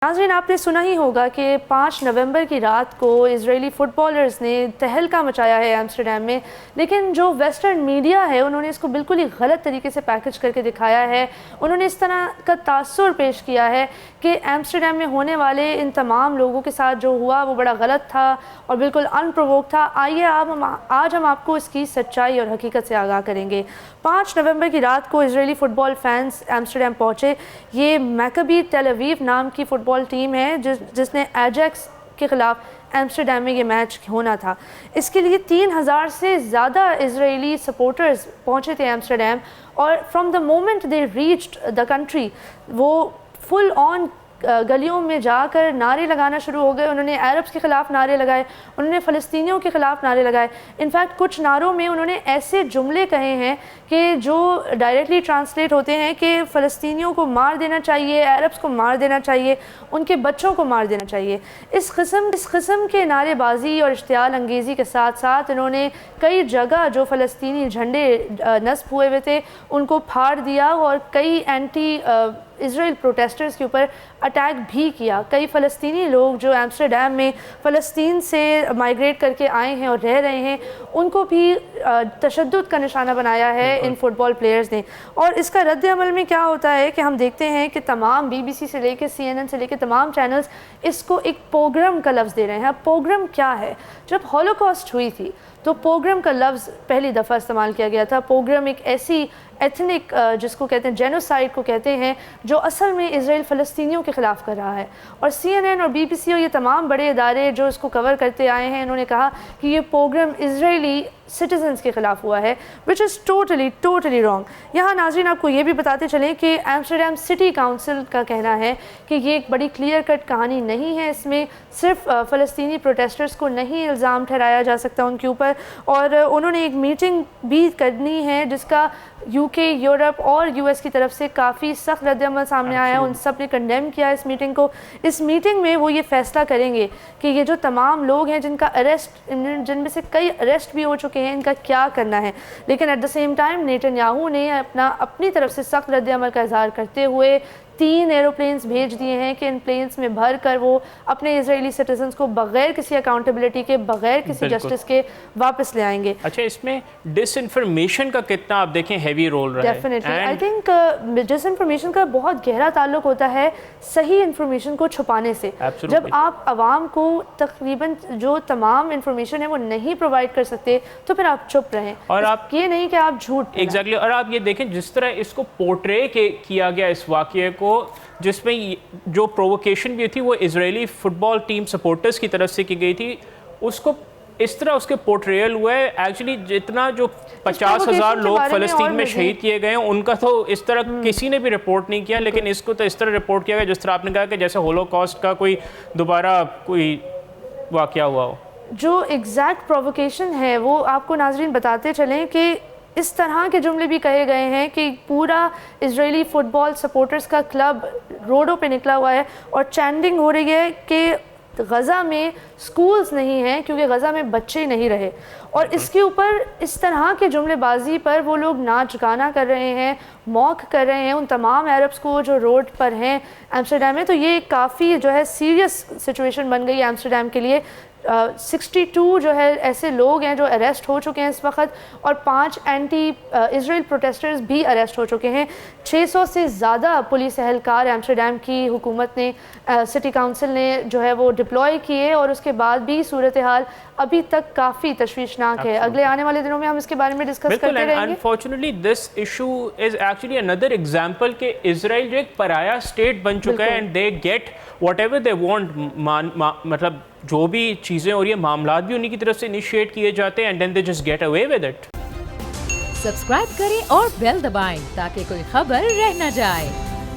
नाज़रीन, आपने सुना ही होगा कि 5 नवंबर की रात को इजरायली फुटबॉलर्स ने तहलका मचाया है एम्स्टर्डम में, लेकिन जो वेस्टर्न मीडिया है उन्होंने इसको बिल्कुल ही गलत तरीके से पैकेज करके दिखाया है। उन्होंने इस तरह का तासुर पेश किया है कि एम्स्टर्डम में होने वाले इन तमाम लोगों के साथ जो हुआ वो बड़ा गलत था और बिल्कुल अनप्रोवोक था। आइए आज हम आपको इसकी सच्चाई और हकीकत से आगाह करेंगे। 5 नवंबर की रात को इजरायली फ़ुटबॉल फैंस एम्स्टर्डम पहुँचे। ये मैकाबी टेल अवीव नाम की फ़ुटबॉल टीम है जिसने एजैक्स के ख़िलाफ़ एम्स्टर्डम में ये मैच होना था। इसके लिए 3000 से ज़्यादा इजरायली सपोर्टर्स पहुँचे थे एम्स्टर्डम, और from the moment they reached the country वो फुल ऑन गलियों में जाकर नारे लगाना शुरू हो गए। उन्होंने अरब्स के ख़िलाफ़ नारे लगाए, उन्होंने फ़लस्तीनियों के ख़िलाफ़ नारे लगाए। इनफैक्ट कुछ नारों में उन्होंने ऐसे जुमले कहे हैं कि जो डायरेक्टली ट्रांसलेट होते हैं कि फ़लस्तीनियों को मार देना चाहिए, अरब्स को मार देना चाहिए, उनके बच्चों को मार देना चाहिए। इस किस्म के नारेबाजी और इश्तियाल अंगेज़ी के साथ साथ उन्होंने कई जगह जो फ़लस्तीनी झंडे नस्ब हुए हुए थे उनको फाड़ दिया और कई एंटी इजराइल प्रोटेस्टर्स के ऊपर अटैक भी किया। कई फ़लस्तीनी लोग जो एम्स्टर्डम में फ़लस्तीन से माइग्रेट करके आए हैं और रह रहे हैं उनको भी तशद्दुद का निशाना बनाया है इन फुटबॉल प्लेयर्स ने। और इसका रद्द अमल में क्या होता है कि हम देखते हैं कि तमाम BBC से लेकर CNN से लेकर तमाम चैनल्स इसको एक पोग्राम का लफ्ज़ दे रहे हैं। पोग्राम क्या है? जब हॉलोकॉस्ट हुई थी तो पोग्राम का लफ्ज़ पहली दफ़ा इस्तेमाल किया गया था। पोग्राम एक ऐसी एथनिक जिसको कहते हैं जेनोसाइड को कहते हैं जो असल में इजराइल फ़लस्तीनियों के ख़िलाफ़ कर रहा है। और CNN और BBC और ये तमाम बड़े इदारे जो इसको कवर करते आए हैं उन्होंने कहा कि ये पोग्राम इजरायली सिटीजन्स के ख़िलाफ़ हुआ है, विच इज़ टोटली रॉन्ग। यहाँ नाज़रीन आपको ये भी बताते चलें कि एम्स्टर्डम सिटी काउंसिल का कहना है कि ये एक बड़ी क्लियर कट कहानी नहीं है। इसमें सिर्फ फ़लस्तीनी प्रोटेस्टर्स को नहीं इल्ज़ाम ठहराया जा सकता उनके ऊपर, और उन्होंने एक मीटिंग भी करनी है जिसका UK, यूरोप और US की तरफ से काफ़ी सख्त रद्द-ए-अमल सामने आया। उन सब ने कंडेम किया इस मीटिंग को। इस मीटिंग में वो ये फ़ैसला करेंगे कि ये जो तमाम लोग हैं जिनका अरेस्ट, जिनमें से कई अरेस्ट भी हो चुके हैं, इनका क्या करना है। लेकिन at the same time Netanyahu ने अपनी तरफ से सख्त रद्द-ए-अमल का इज़हार करते हुए 3 एरोप्लेन्स भेज दिए हैं कि इन प्लेन्स में भर कर वो अपने इजरायली सिटीजन्स को बग़ैर किसी अकाउंटेबिलिटी के, बग़ैर किसी जस्टिस के वापस ले आएंगे। अच्छा, इसमें डिसइंफॉर्मेशन का कितना आप देखें हैवी रोल रहा है? डेफिनेटली आई थिंक डिसइंफॉर्मेशन का बहुत गहरा ताल्लुक होता है सही इन्फॉर्मेशन को छुपाने से। जब आप आवाम को तकरीबन जो तमाम इन्फॉर्मेशन है वो नहीं प्रोवाइड कर सकते तो फिर आप चुप रहें, और आप ये नहीं कि आप झूठ। एग्जैक्टली। और आप ये देखें जिस तरह इसको पोर्ट्रे किया गया इस वाक़ये को, जिसमें जो प्रोवोकेशन भी थी वो इजरायली फुटबॉल टीम सपोर्टर्स की तरफ से की गई थी, उसको इस तरह उसके पोर्ट्रेयल हुआ है। एक्चुअली जितना जो 50,000 लोग फ़लस्तीन में शहीद किए गए हैं उनका तो इस तरह किसी ने भी रिपोर्ट नहीं किया, लेकिन इसको तो इस तरह रिपोर्ट किया गया जिस तरह आपने कहा कि जैसे होलोकॉस्ट का कोई दोबारा कोई वाक़या हुआ हो। जो एग्जैक्ट प्रोवोकेशन है वो आपको नाज़रीन बताते चलें कि इस तरह के जुमले भी कहे गए हैं कि पूरा इजरायली फ़ुटबॉल सपोर्टर्स का क्लब रोडों पे निकला हुआ है और चैंडिंग हो रही है कि गज़ा में स्कूल्स नहीं हैं क्योंकि गज़ा में बच्चे नहीं रहे। और इसके ऊपर इस तरह के जुमलेबाजी पर वो लोग नाच गाना कर रहे हैं, मॉक कर रहे हैं उन तमाम अरब्स को जो रोड पर हैं एम्स्टर्डम में। तो ये काफ़ी जो है सीरियस सिचुएशन बन गई है एम्स्टर्डम के लिए। 62 जो है ऐसे लोग हैं जो अरेस्ट हो चुके हैं इस वक्त, और 5 एंटी इजराइल प्रोटेस्टर्स भी अरेस्ट हो चुके हैं। 600 से ज़्यादा पुलिस एहलकार एम्स्टर्डम की हुकूमत ने, सिटी काउंसिल ने जो है वो डिप्लॉय किए, और उसके बाद भी सूरत हाल अभी तक काफ़ी तशवीशनाक है। अगले आने वाले दिनों में हम इसके बारे में डिस्कस करते रहेंगे। Unfortunately this issue is actually another example कि इजराइल जो एक पराया स्टेट बन चुका है and they get whatever they want. मतलब जो भी चीज़ें और ये मामलात भी उन्हीं की तरफ से इनिशिएट किए जाते हैं and then they just get away with it. Subscribe करें और बेल दबाएं ताकि कोई खबर रह न जाए।